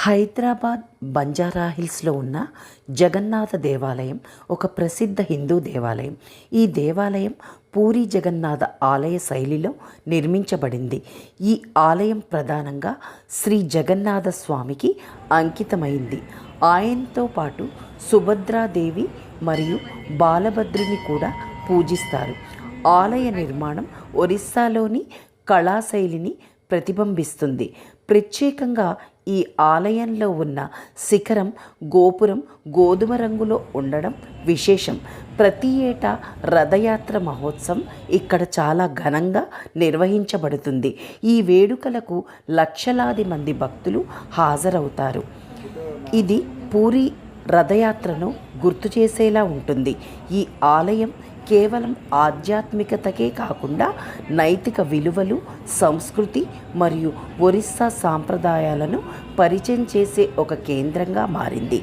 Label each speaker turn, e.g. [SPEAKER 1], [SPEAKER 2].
[SPEAKER 1] హైదరాబాద్ బంజారా హిల్స్లో ఉన్న జగన్నాథ దేవాలయం ఒక ప్రసిద్ధ హిందూ దేవాలయం. ఈ దేవాలయం పూరి జగన్నాథ ఆలయ శైలిలో నిర్మించబడింది. ఈ ఆలయం ప్రధానంగా శ్రీ జగన్నాథ స్వామికి అంకితమైంది. ఆయనతో పాటు సుభద్రాదేవి మరియు బాలభద్రుని కూడా పూజిస్తారు. ఆలయ నిర్మాణం ఒరిస్సాలోని కళాశైలిని ప్రతిబింబిస్తుంది. ప్రత్యేకంగా ఈ ఆలయంలో ఉన్న శిఖరం గోపురం గోధుమ రంగులో ఉండడం విశేషం. ప్రతి ఏటా రథయాత్ర మహోత్సవం ఇక్కడ చాలా ఘనంగా నిర్వహించబడుతుంది. ఈ వేడుకలకు లక్షలాది మంది భక్తులు హాజరవుతారు. ఇది పూరి రథయాత్రను గుర్తు చేసేలా ఉంటుంది. ఈ ఆలయం కేవలం ఆధ్యాత్మికతకే కాకుండా నైతిక విలువలు, సంస్కృతి మరియు ఒరిస్సా సాంప్రదాయాలను పరిచయం చేసే ఒక కేంద్రంగా మారింది.